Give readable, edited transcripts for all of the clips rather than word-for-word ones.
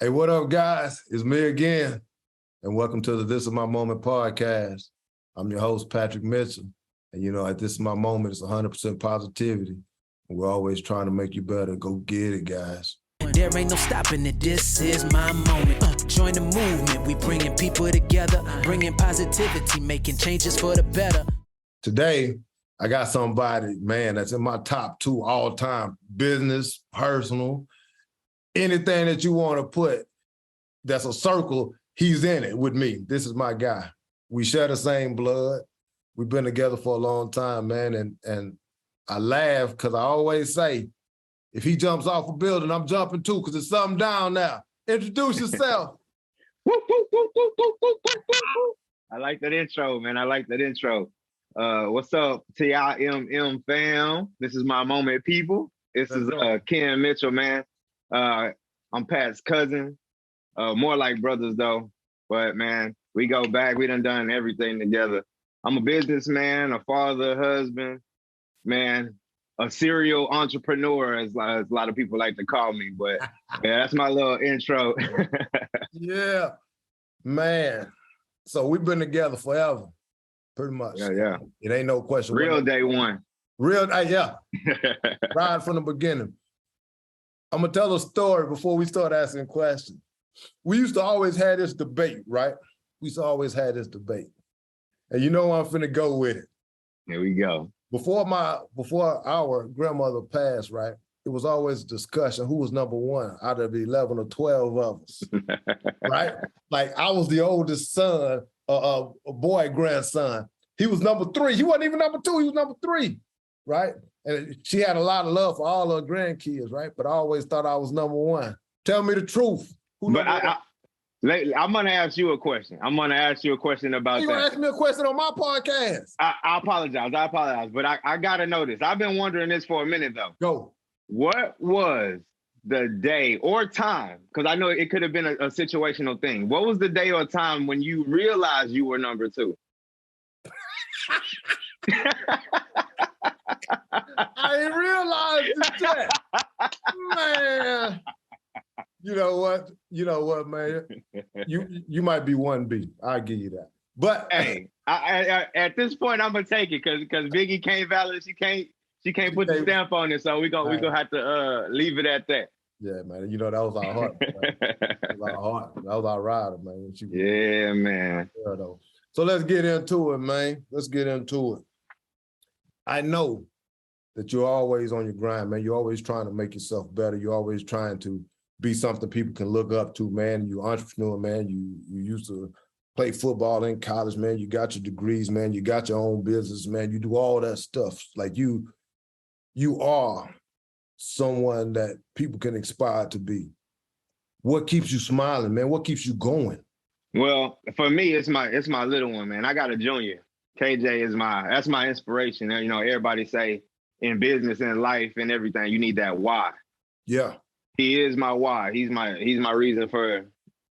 Hey, what up, guys? It's me again, and welcome to the This Is My Moment podcast. I'm your host, Patrick Mitchell, and at This Is My Moment, it's 100% positivity. We're always trying to make you better. Go get it, guys. There ain't no stopping it. This is my moment. Join the movement. We bringing people together, bringing positivity, making changes for the better. Today, I got somebody, man, that's in my top 2 all-time, business, personal, anything that you want to put that's a circle, he's in it with me. This is my guy. We share the same blood. We've been together for a long time, man, and I laugh because I always say, if he jumps off a building, I'm jumping too because there's something down there. Introduce yourself. I like that intro, man. I like that intro. What's up, TIMM fam? This is my moment, people. This is Ken Mitchell, man. I'm Pat's cousin. More like brothers, though. But, man, we go back. We done everything together. I'm a businessman, a father, husband, man, a serial entrepreneur, as a lot of people like to call me. But, yeah, that's my little intro. Yeah, man. So we've been together forever, pretty much. Yeah. It ain't no question. Real day one. Yeah. Right from the beginning. I'm going to tell a story before we start asking questions. We used to always have this debate, right? We used to always have this debate. And you know I'm finna go with it. Here we go. Before our grandmother passed, right, it was always a discussion who was number 1 out of the 11 or 12 of us, right? Like I was the oldest son, a boy grandson. He was number 3. He wasn't even number 2. He was number 3, right? And she had a lot of love for all her grandkids, right? But I always thought I was number 1. Tell me the truth. But I'm going to ask you a question. I'm going to ask you a question about that. You're going to ask me a question on my podcast. I apologize. But I got to know this. I've been wondering this for a minute, though. Go. What was the day or time? Because I know it could have been a situational thing. What was the day or time when you realized you were number 2? I didn't realize that. Man. You know what, man? You might be 1B. I'll give you that. But hey, I at this point I'm gonna take it because Biggie can't validate. She can't put the stamp on it. So we gonna have to leave it at that. Yeah, man. That was our heart. That was our rider, man. Yeah, man. So let's get into it, man. Let's get into it. I know that you're always on your grind, man. You're always trying to make yourself better. You're always trying to be something people can look up to, man. You're an entrepreneur, man. You used to play football in college, man. You got your degrees, man. You got your own business, man. You do all that stuff. Like you are someone that people can aspire to be. What keeps you smiling, man? What keeps you going? Well, for me, it's my little one, man. I got a junior. KJ that's my inspiration. You know, everybody say in business and life and everything, you need that why. Yeah. He is my why. He's my reason for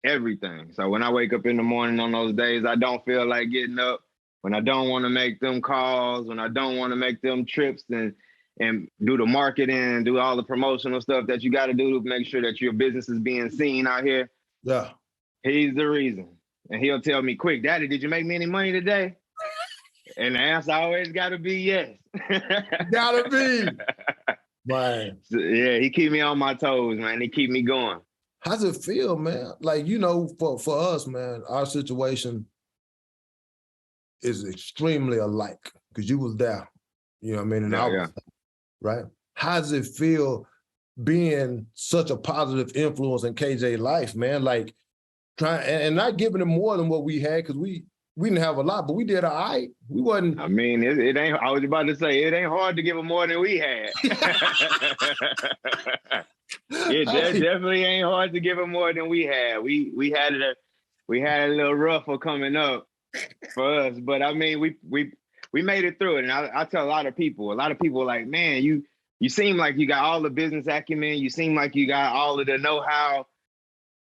everything. So when I wake up in the morning on those days, I don't feel like getting up, when I don't want to make them calls, when I don't want to make them trips and do the marketing, do all the promotional stuff that you got to do to make sure that your business is being seen out here. Yeah. He's the reason. And he'll tell me, quick, Daddy, did you make me any money today? And the answer always got to be yes. Gotta be. Man. So, yeah, he keep me on my toes, man. He keep me going. How's it feel, man? Like, for us, man, our situation is extremely alike because you was there. You know what I mean? And I was there, right? How does it feel being such a positive influence in KJ's life, man? Like, trying and not giving him more than what we had because we didn't have a lot, but we did all right. We wasn't. I mean, it ain't. I was about to say it ain't hard to give him more than we had. It definitely ain't hard to give him more than we had. We had a little rougher coming up for us, but I mean, we made it through it. And I tell a lot of people like, man, you seem like you got all the business acumen. You seem like you got all of the know-how.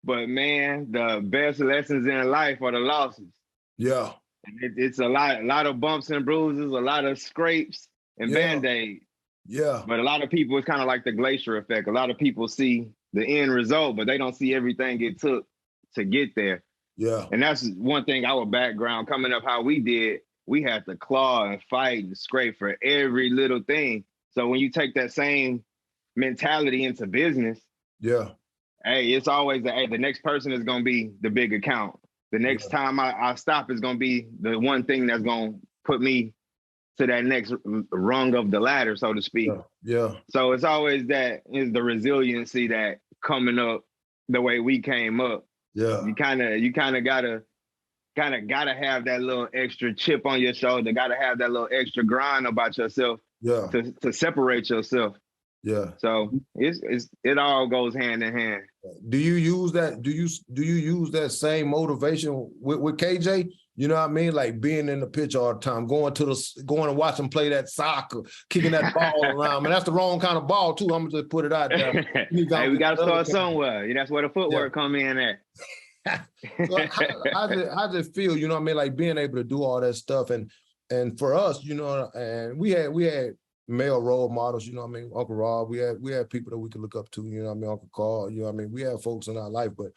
But man, the best lessons in life are the losses. Yeah. It's a lot of bumps and bruises, a lot of scrapes and Band-Aids. Yeah. But a lot of people, it's kind of like the glacier effect. A lot of people see the end result, but they don't see everything it took to get there. Yeah. And that's one thing, our background coming up, how we did, we had to claw and fight and scrape for every little thing. So when you take that same mentality into business, Yeah. hey, it's always the next person is going to be the big account. The next time I stop is going to be the one thing that's going to put me to that next rung of the ladder, so to speak. Yeah. So it's always that is the resiliency that coming up the way we came up. Yeah. You kind of gotta have that little extra chip on your shoulder. Gotta have that little extra grind about yourself. Yeah. To separate yourself. Yeah. So it all goes hand in hand. Do you use that? Do you use that same motivation with KJ? You know what I mean? Like being in the pitch all the time, going and watch him play that soccer, kicking that ball around. Man, that's the wrong kind of ball too. I'm gonna just put it out there. Hey, we gotta start somewhere. That's where the footwork come in at. So how does it feel? You know what I mean? Like being able to do all that stuff, and for us, you know, and we had male role models, you know what I mean? Uncle Rob, we had people that we could look up to, you know what I mean? Uncle Carl, you know what I mean? We have folks in our life, but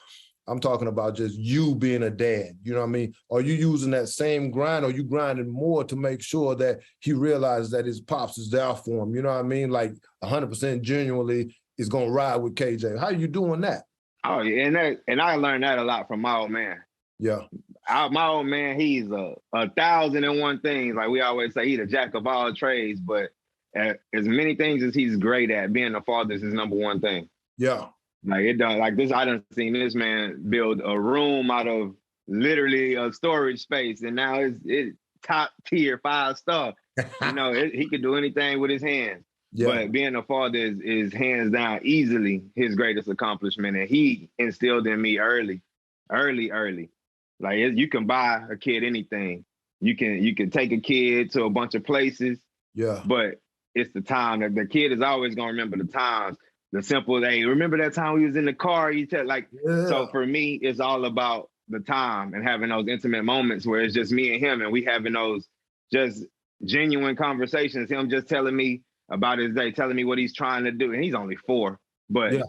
I'm talking about just you being a dad, you know what I mean? Are you using that same grind, or you grinding more to make sure that he realizes that his pops is there for him, you know what I mean? Like 100% genuinely is going to ride with KJ. How are you doing that? Oh, yeah, and I learned that a lot from my old man. Yeah. My old man, he's a 1,001 things. Like we always say, he's a jack of all trades, but as many things as he's great at, being a father is his number one thing. Yeah. Like it done like this. I done seen this man build a room out of literally a storage space, and now it's top tier 5-star. You know, he could do anything with his hands. Yeah. But being a father is hands down easily his greatest accomplishment, and he instilled in me early. Like you can buy a kid anything. You can take a kid to a bunch of places. Yeah. But it's the time that the kid is always gonna remember the times. The simple, hey, remember that time we was in the car? So for me, it's all about the time and having those intimate moments where it's just me and him, and we having those just genuine conversations. Him just telling me about his day, telling me what he's trying to do, and he's only 4. But yeah.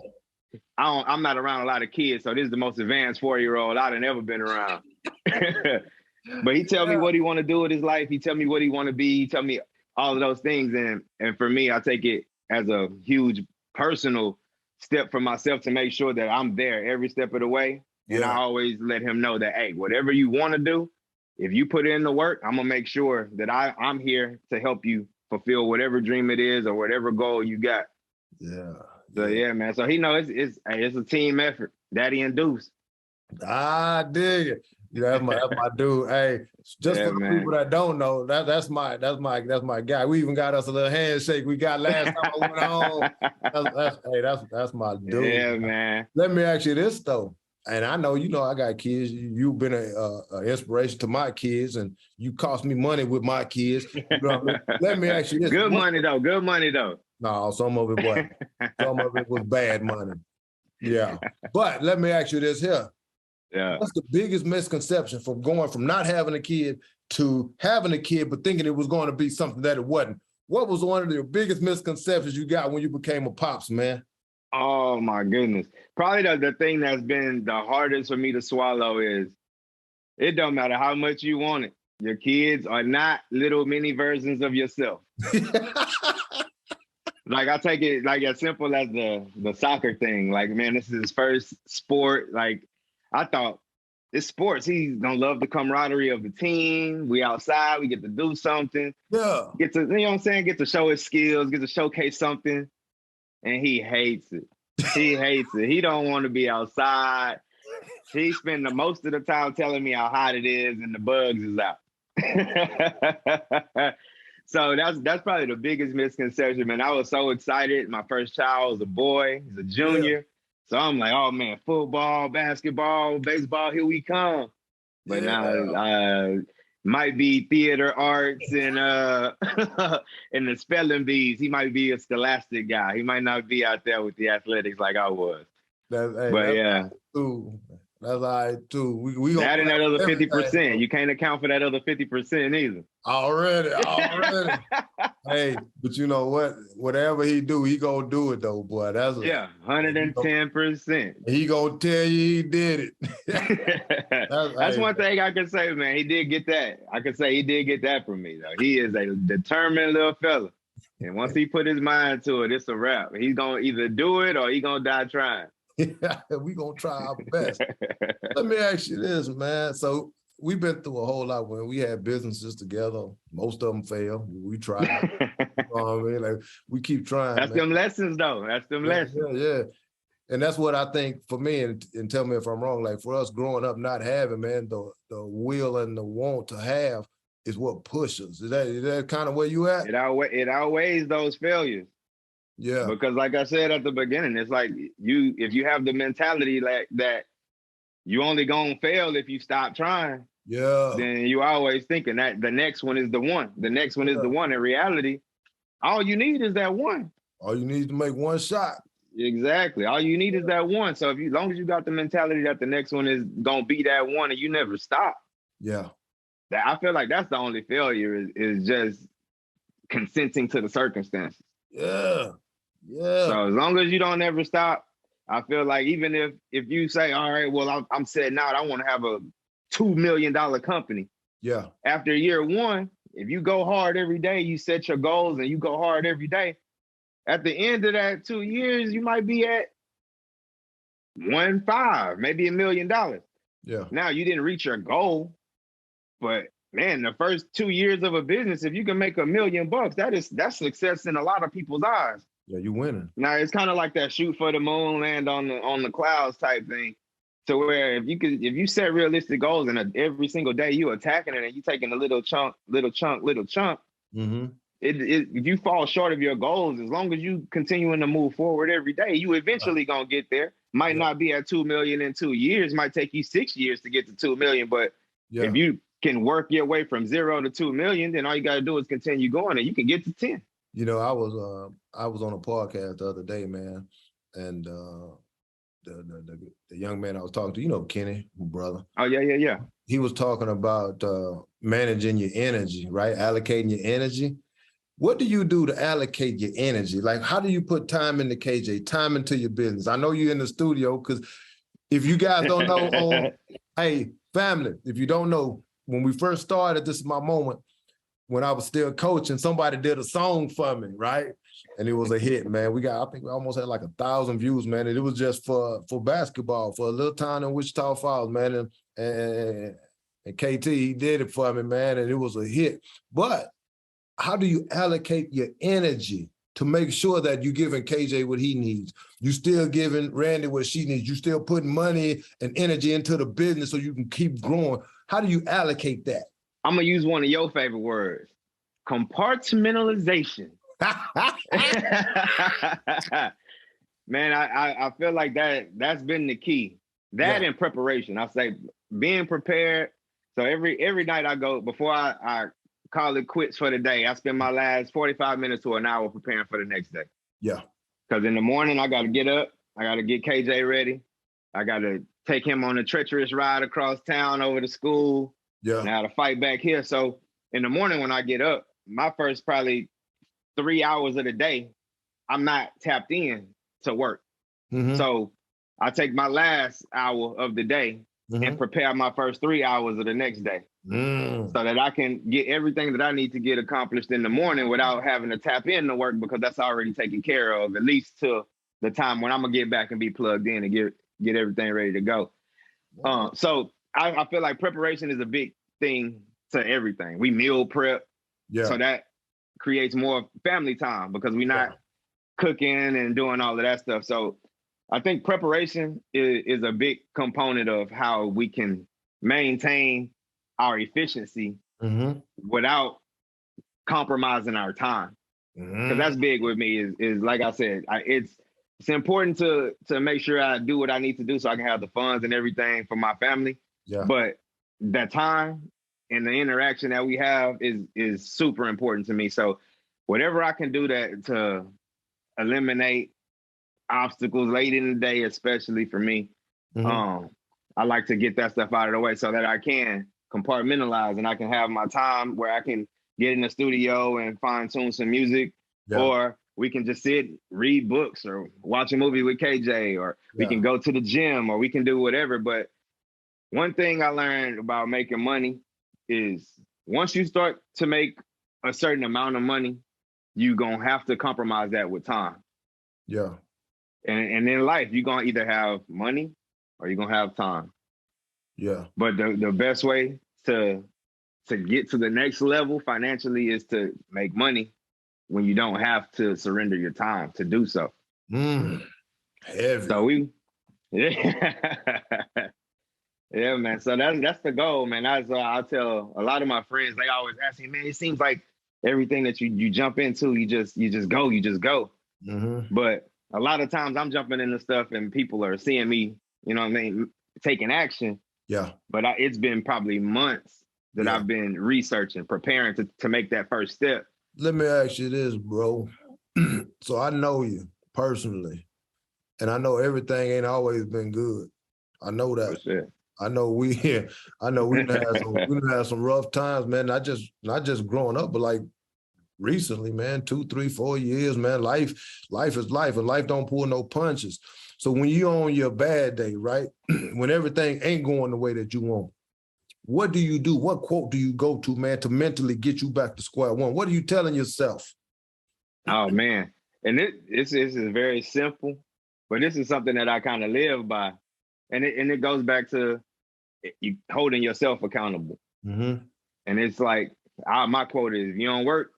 I'm not around a lot of kids, so this is the most advanced 4-year-old I'd have ever been around. But he tell me what he want to do with his life. He tell me what he want to be. He tell me all of those things, and for me, I take it as a huge personal step for myself to make sure that I'm there every step of the way. And I always let him know that, hey, whatever you want to do, if you put in the work, I'm gonna make sure that I'm here to help you fulfill whatever dream it is or whatever goal you got. Yeah. So yeah, man. So he knows it's a team effort. Daddy and Deuce. I dig it. You know, that's my dude. Hey, just for the people that don't know, that's my guy. We even got us a little handshake we got last time I went home. That's my dude. Yeah, man. Let me ask you this though, and I know I got kids. You've been an inspiration to my kids, and you cost me money with my kids. You know what I mean? Let me ask you this. Good money though. No, some of it was. Some of it was bad money. Yeah, but let me ask you this here. Yeah. What's the biggest misconception from going from not having a kid to having a kid, but thinking it was going to be something that it wasn't? What was one of the biggest misconceptions you got when you became a pops, man? Oh my goodness. Probably the thing that's been the hardest for me to swallow is it don't matter how much you want it. Your kids are not little mini versions of yourself. Like I take it like as simple as the soccer thing. Like, man, this is his first sport. Like, I thought it's sports. He's gonna love the camaraderie of the team. We outside, we get to do something. Yeah. Get to, you know what I'm saying? Get to show his skills, get to showcase something. And he hates it. He hates it. He don't want to be outside. He spend the most of the time telling me how hot it is and the bugs is out. So that's probably the biggest misconception, man. I was so excited. My first child was a boy. He's a junior. Yeah. So I'm like, oh, man, football, basketball, baseball, here we come. But now might be theater arts and and the spelling bees. He might be a scholastic guy. He might not be out there with the athletics like I was. That's all right too. We gonna That and plan that other everything, 50%. bro. You can't account for that other 50% either. Already. Hey, but you know what? Whatever he do, he gonna do it though, boy. Yeah, 110%. He gonna tell you he did it. That's one thing I can say, man. He did get that. I can say he did get that from me, though. He is a determined little fella. And once he put his mind to it, it's a wrap. He's gonna either do it or he gonna die trying. We gonna try our best. Let me ask you this, man. So we've been through a whole lot when we had businesses together. Most of them fail. We tried. You know what I mean? Like we keep trying. That's man. them lessons, though. That's them lessons. Yeah. And that's what I think for me, and tell me if I'm wrong, like for us growing up not having, man, the will and the want to have is what pushes. Is that kind of where you at? It outweighs those failures. Yeah. Because like I said at the beginning, it's like if you have the mentality like that you only gonna fail if you stop trying, then you always thinking that the next one is the one. The next one is the one. In reality, all you need is that one. All you need to make one shot. Exactly. All you need is that one. So as long as you got the mentality that the next one is gonna be that one and you never stop. Yeah. I feel like that's the only failure is just consenting to the circumstances. Yeah. So as long as you don't ever stop, I feel like even if you say, all right, well, I'm setting out, I want to have a $2 million company. Yeah. After year one, if you go hard every day, you set your goals and you go hard every day, at the end of that 2 years, you might be at 1.5, maybe $1 million. Yeah. Now you didn't reach your goal, but man, the first 2 years of a business, if you can make $1 million, that's success in a lot of people's eyes. Yeah, you winning. Now it's kind of like that shoot for the moon, land on the clouds type thing. To where if you set realistic goals and every single day you attacking it and you taking a little chunk, Mm-hmm. If you fall short of your goals, as long as you continuing to move forward every day, you eventually gonna get there. Might not be at 2 million in 2 years, might take you 6 years to get to 2 million. But if you can work your way from 0 to 2 million, then all you gotta do is continue going and you can get to 10. You know, I was on a podcast the other day, man, and the young man I was talking to, you know, Kenny, my brother. Oh yeah. He was talking about managing your energy, right? Allocating your energy. What do you do to allocate your energy? Like, how do you put time into KJ, time into your business? I know you're in the studio because if you guys don't know, hey, family, if you don't know, when we first started, this is my moment. When I was still coaching, somebody did a song for me, right? And it was a hit, man. I think we almost had like 1,000 views, man. And it was just for basketball, for a little town in Wichita Falls, man. And KT, he did it for me, man. And it was a hit. But how do you allocate your energy to make sure that you're giving KJ what he needs? You still giving Randy what she needs. You still putting money and energy into the business so you can keep growing. How do you allocate that? I'm gonna use one of your favorite words, compartmentalization. Man, I feel like that's been the key. That and preparation. I say being prepared. So every night I go, before I call it quits for the day, I spend my last 45 minutes to an hour preparing for the next day. Yeah. Because in the morning I gotta get up, I gotta get KJ ready. I gotta take him on a treacherous ride across town over to school. Yeah. And I had to fight back here. So in the morning when I get up, my first probably 3 hours of the day, I'm not tapped in to work. Mm-hmm. So I take my last hour of the day and prepare my first 3 hours of the next day so that I can get everything that I need to get accomplished in the morning without having to tap in to work, because that's already taken care of, at least till the time when I'm gonna get back and be plugged in and get everything ready to go. So I feel like preparation is a big thing to everything. We meal prep. Yeah. So that creates more family time because we're not cooking and doing all of that stuff. So I think preparation is a big component of how we can maintain our efficiency without compromising our time. Because that's big with me is like I said, it's important to make sure I do what I need to do so I can have the funds and everything for my family. Yeah. But that time and the interaction that we have is super important to me. So whatever I can do to eliminate obstacles late in the day, especially for me, I like to get that stuff out of the way so that I can compartmentalize and I can have my time where I can get in the studio and fine tune some music, or we can just sit, read books, or watch a movie with KJ, or we can go to the gym, or we can do whatever. But one thing I learned about making money is once you start to make a certain amount of money, you're going to have to compromise that with time. Yeah. And in life, you're going to either have money or you're going to have time. Yeah. But the best way to get to the next level financially is to make money when you don't have to surrender your time to do so. Heavy. So yeah, man. So that's the goal, man. That's I tell a lot of my friends. They always ask me, man. It seems like everything that you jump into, you just go. Mm-hmm. But a lot of times I'm jumping into stuff and people are seeing me, you know what I mean, taking action. Yeah. But it's been probably months that I've been researching, preparing to make that first step. Let me ask you this, bro. So I know you personally, and I know everything ain't always been good. I know that. Sure. I know we had some rough times, man. Not just growing up, but like recently, man, 2, 3, 4 years, man. Life is life, and life don't pull no punches. So when you're on your bad day, right? When everything ain't going the way that you want, what do you do? What quote do you go to, man, to mentally get you back to square one? What are you telling yourself? Oh, man. And this is very simple, but this is something that I kind of live by. And it goes back to you holding yourself accountable. Mm-hmm. And it's like, my quote is, you don't work,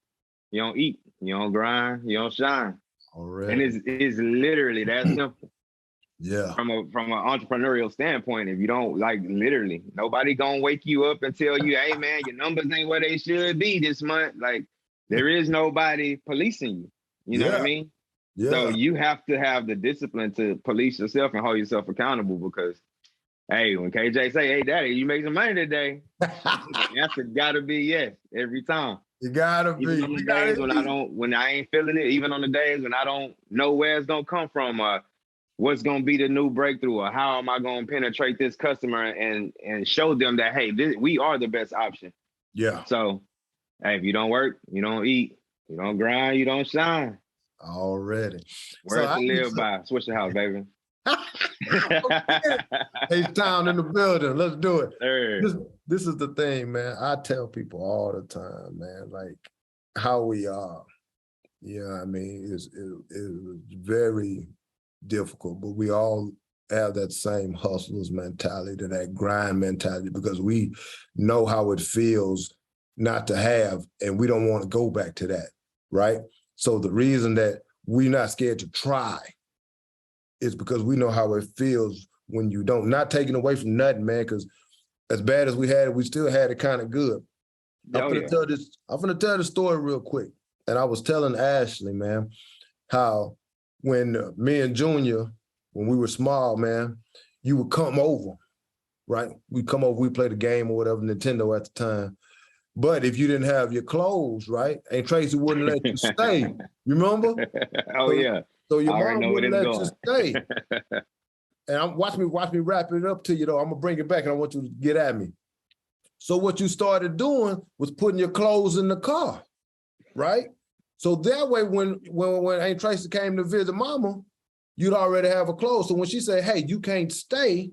you don't eat, you don't grind, you don't shine. Already. And it's literally that simple. Yeah. From an entrepreneurial standpoint, if you don't, like, literally, nobody gonna wake you up and tell you, hey, man, your numbers ain't where they should be this month. Like, there is nobody policing you. You know what I mean? Yeah. So you have to have the discipline to police yourself and hold yourself accountable because, hey, when KJ say, hey, daddy, you make some money today, the answer gotta be yes every time. You gotta even be. On the days when I ain't feeling it, even on the days when I don't know where it's gonna come from, what's gonna be the new breakthrough, or how am I gonna penetrate this customer and show them that, hey, we are the best option. Yeah. So, hey, if you don't work, you don't eat, you don't grind, you don't shine. Already. Words to live by. Switch the house, baby. H-Town in the building. Let's do it. Sure. This is the thing, man. I tell people all the time, man, like how we are. Yeah, I mean, it's very difficult, but we all have that same hustlers mentality, that grind mentality, because we know how it feels not to have, and we don't want to go back to that, right? So the reason that we're not scared to try is because we know how it feels when you don't. Not taking away from nothing, man, because as bad as we had it, we still had it kind of good. I'm gonna tell this story real quick. And I was telling Ashley, man, how when me and Junior, when we were small, man, you would come over, right? We'd come over, we'd play the game or whatever, Nintendo at the time. But if you didn't have your clothes, right, and Tracy wouldn't let you stay, you remember? Yeah. So your mom wouldn't let you stay. And watch me wrap it up to you, though. I'm going to bring it back, and I want you to get at me. So what you started doing was putting your clothes in the car, right? So that way, when Aunt Tracy came to visit Mama, you'd already have her clothes. So when she said, hey, you can't stay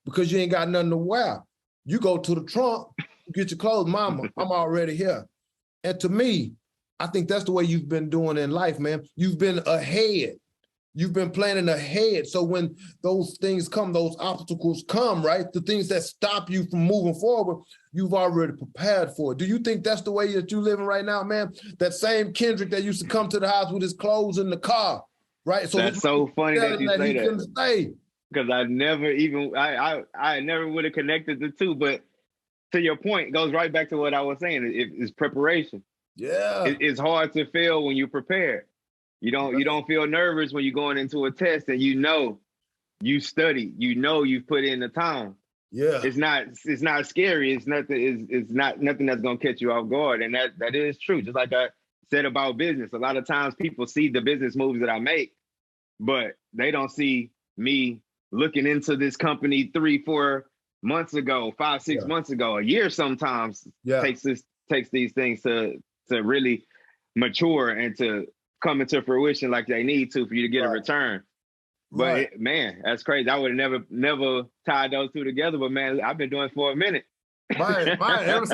because you ain't got nothing to wear, you go to the trunk, get your clothes, Mama, I'm already here. And to me, I think that's the way you've been doing in life, man. You've been ahead. You've been planning ahead. So when those things come, those obstacles come, right? The things that stop you from moving forward, you've already prepared for it. Do you think that's the way that you're living right now, man? That same Kendrick that used to come to the house with his clothes in the car, right? So that's so funny that you say that. Stay. Because I never would have connected the two. But to your point, it goes right back to what I was saying. It's preparation. Yeah. It's hard to fail when you're prepared. You don't feel nervous when you're going into a test and you know you studied, you know you've put in the time. Yeah. It's not scary. It's not nothing that's gonna catch you off guard. And that is true. Just like I said about business. A lot of times people see the business moves that I make, but they don't see me looking into this company 3-4 months ago, 5-6 months ago, a year sometimes takes these things to really mature and to come into fruition like they need to for you to get a return. But man, that's crazy. I would have never tied those two together. But man, I've been doing it for a minute. Right. Ever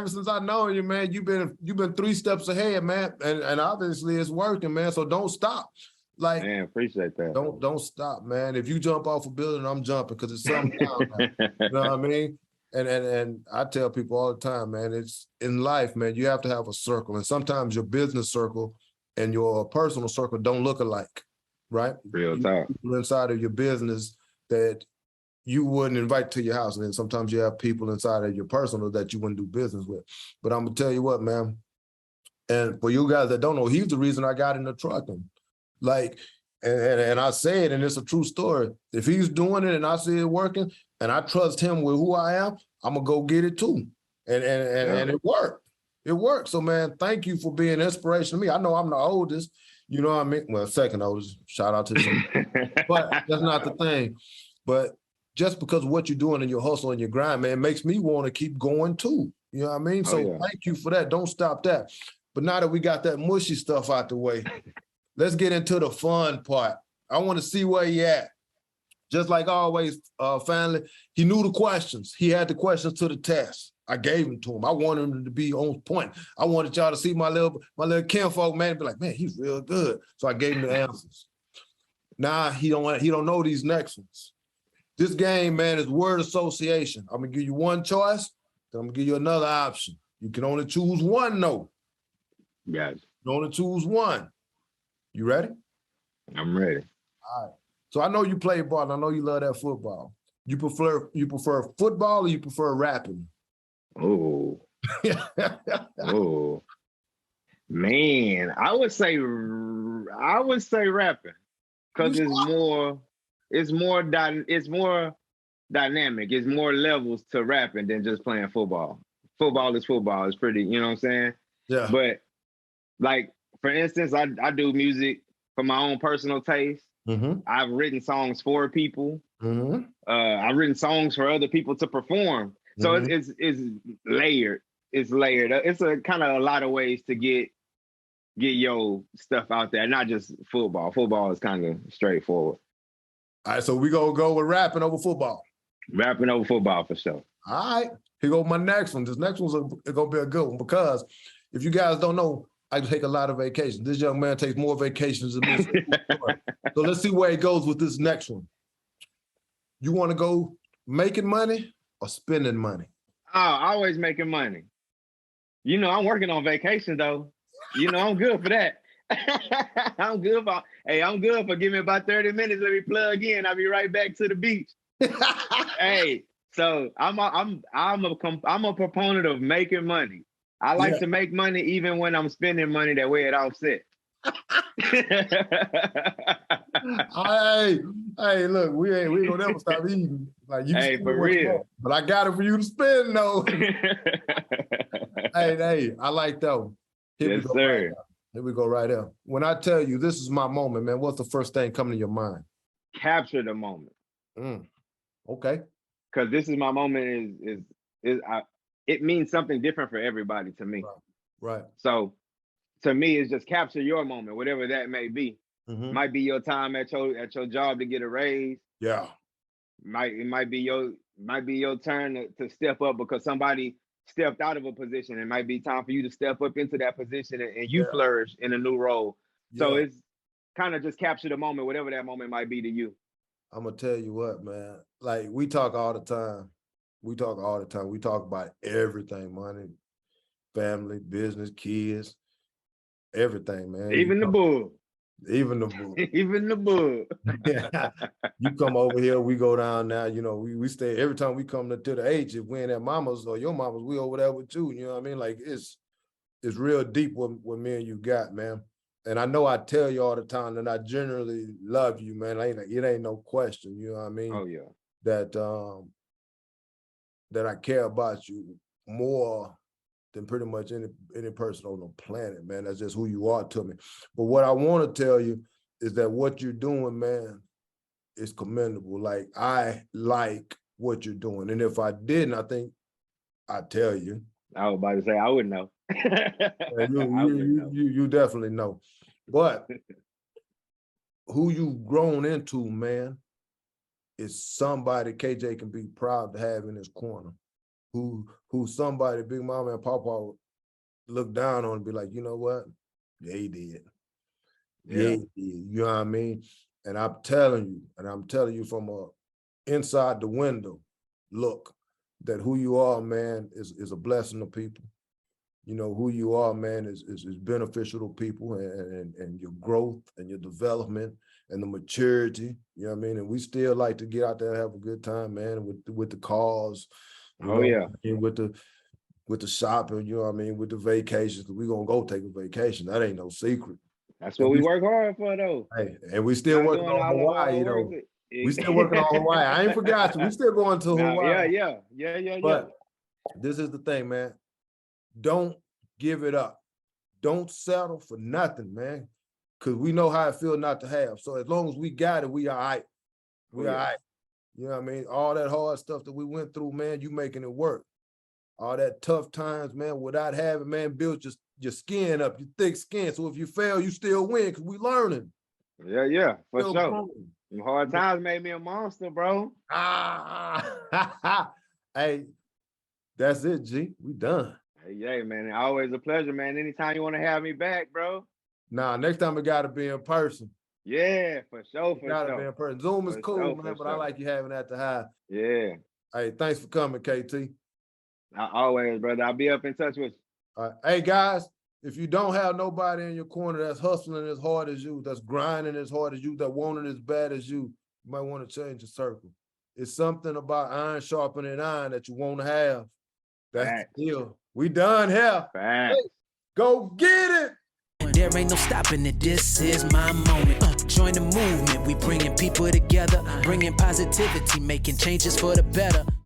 since I know you, man, you've been 3 steps ahead, man, and obviously it's working, man. So don't stop. Like, man, appreciate that. Don't stop, man. If you jump off a building, I'm jumping because it's something down there. You know what I mean? And I tell people all the time, man, it's in life, man, you have to have a circle. And sometimes your business circle and your personal circle don't look alike, right? Real talk. People inside of your business that you wouldn't invite to your house. And then sometimes you have people inside of your personal that you wouldn't do business with. But I'm gonna tell you what, man, and for you guys that don't know, he's the reason I got into trucking. Like, and I say it, and it's a true story. If he's doing it and I see it working, and I trust him with who I am, I'm gonna go get it too. And it worked. It worked. So man, thank you for being inspiration to me. I know I'm the oldest, you know what I mean? Well, second oldest, shout out to you. But that's not the thing. But just because of what you're doing in your hustle and your grind, man, makes me want to keep going too. You know what I mean? So thank you for that. Don't stop that. But now that we got that mushy stuff out the way, let's get into the fun part. I want to see where he at. Just like always, family, he knew the questions. He had the questions to the test. I gave them to him. I wanted him to be on point. I wanted y'all to see my little kinfolk, man, and be like, man, he's real good. So I gave him the answers. Now he don't know these next ones. This game, man, is word association. I'm gonna give you one choice, then I'm gonna give you another option. You can only choose one, no. Yes. You can only choose one. You ready? I'm ready. All right. So I know you play ball, and I know you love that football. You prefer football or you prefer rapping? Oh. Oh. Man, I would say rapping. Because it's more dynamic. It's more levels to rapping than just playing football. Football is football. It's pretty, you know what I'm saying? Yeah. But like, for instance, I do music for my own personal taste. Mm-hmm. I've written songs for people. Mm-hmm. I've written songs for other people to perform. So it's layered. It's layered. It's a kind of a lot of ways to get your stuff out there, not just football. Football is kind of straightforward. All right, so we gonna go with rapping over football. Rapping over football for sure. All right, here go my next one. This next one's gonna be a good one because if you guys don't know, I take a lot of vacations. This young man takes more vacations than me. So let's see where he goes with this next one. You want to go making money or spending money? Oh, always making money. You know, I'm working on vacation though. You know, I'm good for that. I'm good for give me about 30 minutes. Let me plug in. I'll be right back to the beach. Hey, so I'm a proponent of making money. I like to make money even when I'm spending money, that way it offset. Hey, look, we ain't gonna never stop eating. Like, you hey, for real. But I got it for you to spend though. hey, I like that one. Yes, sir. Right, here we go right there. When I tell you this is my moment, man, what's the first thing coming to your mind? Capture the moment. Okay. Because this is my moment it means something different for everybody to me. Right. So to me, it's just capture your moment, whatever that may be. Mm-hmm. Might be your time at your job to get a raise. Yeah. It might be your turn to step up because somebody stepped out of a position. It might be time for you to step up into that position and you flourish in a new role. Yeah. So it's kind of just capture the moment, whatever that moment might be to you. I'm gonna tell you what, man. Like, we talk all the time. We talk about everything: money, family, business, kids, everything, man. Even the bull. Even the bull. Even the bull. Yeah. You come over here, we go down now. You know, we stay every time we come to the H. If we ain't at mama's or your mama's, we over there with you. You know what I mean? Like, it's real deep what me and you got, man. And I know I tell you all the time that I generally love you, man. It ain't no question. You know what I mean? Oh yeah. That I care about you more than pretty much any person on the planet, man. That's just who you are to me. But what I want to tell you is that what you're doing, man, is commendable. Like, I like what you're doing. And if I didn't, I think I'd tell you. I was about to say, I wouldn't know. You definitely know. But who you've grown into, man, is somebody KJ can be proud to have in his corner. Who somebody Big Mama and Papa look down on and be like, you know what? Yeah, he did. Yeah, he did. You know what I mean? And I'm telling you from inside the window, look, that who you are, man, is a blessing to people. You know, who you are, man, is beneficial to people, and your growth and your development and the maturity, you know what I mean? And we still like to get out there and have a good time, man, with the cars. With the shopping, you know what I mean, with the vacations, because we're gonna go take a vacation. That ain't no secret. That's what we work hard for, though. Hey, and we still working on Hawaii, though. We still working on Hawaii. I ain't forgot you. We still going to Hawaii. Yeah. But this is the thing, man. Don't give it up. Don't settle for nothing, man. Because we know how it feels not to have. So as long as we got it, we all right. We all right. You know what I mean? All that hard stuff that we went through, man, you making it work. All that tough times, man, without having, man, build your skin up, your thick skin. So if you fail, you still win because we learning. Yeah, for sure. Them hard times made me a monster, bro. Hey, that's it, G. We done. Hey, man, always a pleasure, man. Anytime you want to have me back, bro. Nah, next time it got to be in person. Yeah, for sure. Gotta be in person. Zoom is cool, man, but I like you having that to have. Yeah. Hey, thanks for coming, KT. Always, brother. I'll be up in touch with you. All right. Hey, guys, if you don't have nobody in your corner that's hustling as hard as you, that's grinding as hard as you, that want it as bad as you might want to change your circle. It's something about iron sharpening iron that you want to have. That's the deal. We done here. Hey, go get it. There ain't no stopping it, this is my moment. Join the movement, we bringing people together, bringing positivity, making changes for the better.